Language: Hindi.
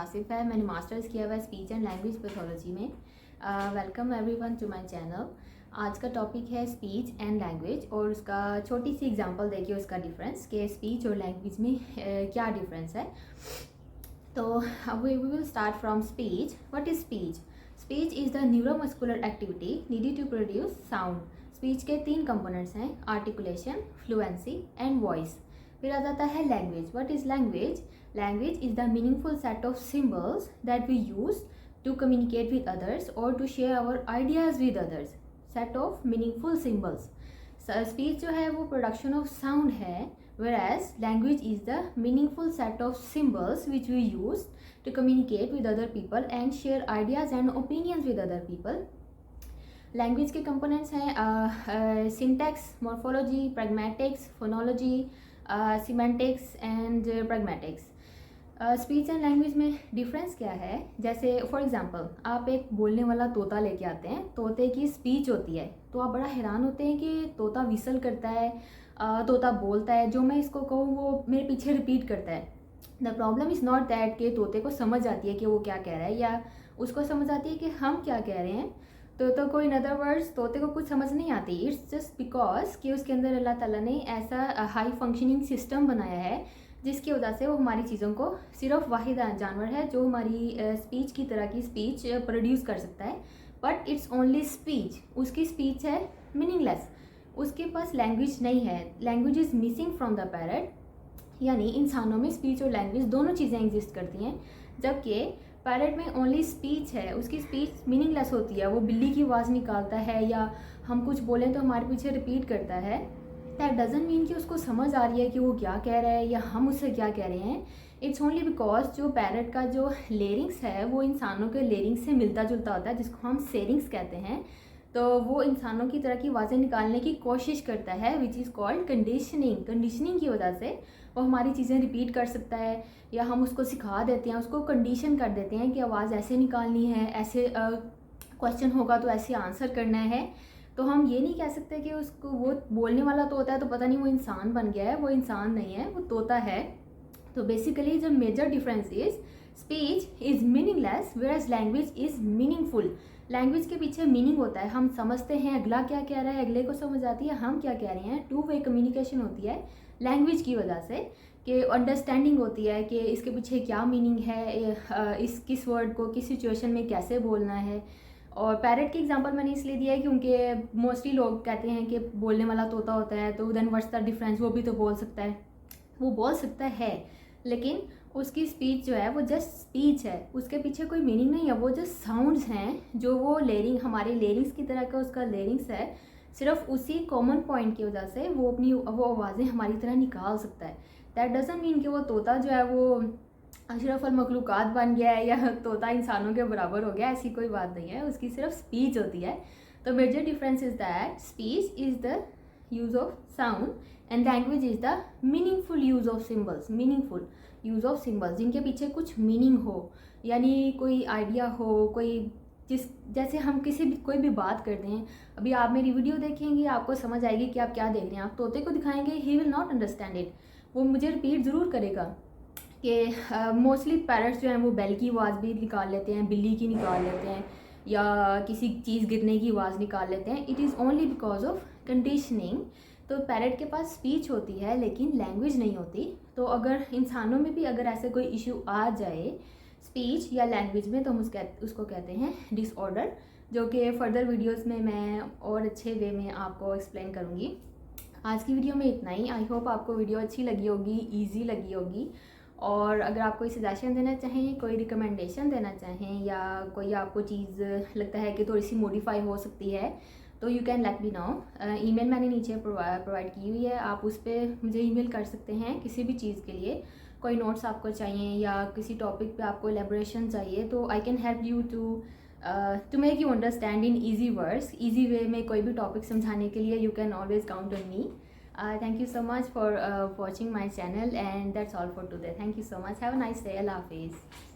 आसिफ है। मैंने मास्टर्स किया हुआ है स्पीच एंड लैंग्वेज पैथोलॉजी में। Welcome everyone to my channel. आज का टॉपिक है स्पीच एंड लैंग्वेज और उसका छोटी सी एग्जांपल देखिए उसका डिफरेंस कि स्पीच और लैंग्वेज में क्या डिफरेंस है। तो we will start from speech. What is speech? Speech is the neuromuscular activity needed to produce sound. Speech के 3 कंपोनेंट्स हैं, आर्टिकुलेशन, फ्लुएंसी एंड वॉइस। फिर आ जाता है language. What is language? Language is the meaningful set of symbols that we use to communicate with others or to share our ideas with others. Set of meaningful symbols. Speech जो है वो production of sound है, whereas language is the meaningful set of symbols which we use to communicate with other people and share ideas and opinions with other people. Language के कंपोनेंट्स हैं syntax, morphology, pragmatics, phonology, semantics and pragmatics. Speech and language में डिफरेंस क्या है? जैसे फॉर एग्जांपल आप एक बोलने वाला तोता लेके आते हैं, तोते की स्पीच होती है तो आप बड़ा हैरान होते हैं कि तोता विसल करता है, तोता बोलता है, जो मैं इसको कहूँ वो मेरे पीछे रिपीट करता है। The problem is not that कि तोते को समझ आती है कि वो क्या कह रहा है या उसको समझ आती है कि हम क्या कह रहे हैं, तो कोई इन अदर वर्ड्स तोते को कुछ समझ नहीं आती। इट्स जस्ट बिकॉज कि उसके अंदर अल्लाह ताला ने ऐसा हाई फंक्शनिंग सिस्टम बनाया है जिसकी वजह से वो हमारी चीज़ों को, सिर्फ वाहिद जानवर है जो हमारी स्पीच की तरह की स्पीच प्रोड्यूस कर सकता है, बट इट्स ओनली स्पीच। उसकी स्पीच है मीनिंगलेस, उसके पास लैंग्वेज नहीं है। Language is missing from the parrot, यानी इंसानों में स्पीच और लैंग्वेज दोनों चीज़ें एग्जिस्ट करती हैं, जबकि पैरट में ओनली स्पीच है। उसकी स्पीच मीनिंगलेस होती है, वो बिल्ली की आवाज़ निकालता है या हम कुछ बोलें तो हमारे पीछे रिपीट करता है। दैट डजंट मीन कि उसको समझ आ रही है कि वो क्या कह रहा है या हम उससे क्या कह रहे हैं। इट्स ओनली बिकॉज जो पैरट का जो लेरिंग्स है वो इंसानों के लेरिंग्स से मिलता जुलता होता है, जिसको हम सेरिंग्स कहते हैं। तो वो इंसानों की तरह की आवाज़ें निकालने की कोशिश करता है, which is called conditioning. Conditioning की वजह से वो हमारी चीज़ें रिपीट कर सकता है या हम उसको सिखा देते हैं, उसको कंडीशन कर देते हैं कि आवाज़ ऐसे निकालनी है, ऐसे क्वेश्चन होगा तो ऐसे आंसर करना है। तो हम ये नहीं कह सकते कि उसको, वो बोलने वाला तो होता है तो पता नहीं वो इंसान बन गया है। वो इंसान नहीं है, वो तोता है। तो basically the major difference is speech is meaningless whereas language is meaningful. Language के पीछे मीनिंग होता है, हम समझते हैं अगला क्या कह रहा है, अगले को समझ आती है हम क्या कह रहे हैं। 2 वे कम्युनिकेशन होती है लैंग्वेज की वजह से, कि अंडरस्टैंडिंग होती है कि इसके पीछे क्या मीनिंग है, इस किस वर्ड को किस सिचुएशन में कैसे बोलना है। और पैरट की एग्जांपल मैंने इसलिए दिया है क्योंकि मोस्टली लोग कहते हैं कि बोलने वाला तोता होता है तो देन व्हाट्स द डिफरेंस, वो भी तो बोल सकता है। वो बोल सकता है लेकिन उसकी स्पीच जो है वो जस्ट स्पीच है, उसके पीछे कोई मीनिंग नहीं है। वो जस्ट साउंड्स हैं जो वो लेरिंग, हमारे लेरिंग्स की तरह का उसका लेरिंग्स है। सिर्फ उसी कॉमन पॉइंट की वजह से वो अपनी वो आवाज़ें हमारी तरह निकाल सकता है। दैट डजंट मीन कि वो तोता जो है वो अशरफ अल मखलूकात बन गया है या तोता इंसानों के बराबर हो गया, ऐसी कोई बात नहीं है। उसकी सिर्फ स्पीच होती है। तो major difference is that speech is the use of sound and language is the meaningful use of symbols. Meaningful use of symbols जिनके पीछे कुछ मीनिंग हो, यानी कोई आइडिया हो, कोई जैसे हम कोई भी बात करते हैं। अभी आप मेरी वीडियो देखेंगे, आपको समझ आएगी कि आप क्या देख रहे हैं। आप तोते को दिखाएंगे, he will not understand it, वो मुझे रिपीट ज़रूर करेगा। कि मोस्टली पैरट्स जो हैं वो बैल की आवाज़ भी निकाल लेते हैं, बिल्ली की निकाल लेते हैं या किसी चीज़ गिरने की आवाज़ निकाल लेते हैं। It is only because of conditioning. तो पैरट के पास स्पीच होती है लेकिन लैंग्वेज नहीं होती। तो अगर इंसानों में भी अगर ऐसे कोई इशू आ जाए स्पीच या लैंग्वेज में, तो हम उसको कहते हैं डिसऑर्डर, जो कि फर्दर वीडियोस में मैं और अच्छे वे में आपको एक्सप्लेन करूँगी। आज की वीडियो में इतना ही। आई होप आपको वीडियो अच्छी लगी होगी, ईजी लगी होगी। और अगर आप कोई सजेशन देना चाहें, कोई रिकमेंडेशन देना चाहें या कोई आपको चीज़ लगता है कि थोड़ी सी मॉडिफाई हो सकती है, तो you can let me know. Email मैंने नीचे प्रोवाइड की हुई है, आप उस पर मुझे ईमेल कर सकते हैं किसी भी चीज़ के लिए। कोई नोट्स आपको चाहिए या किसी टॉपिक पे आपको एलेबोरेशन चाहिए, तो I can help you to make you understand in easy words, easy way में कोई भी टॉपिक समझाने के लिए। You can always count on me. Thank you so much for watching my channel, and that's all for today. Thank you so much. Have a nice day. Allah Hafiz.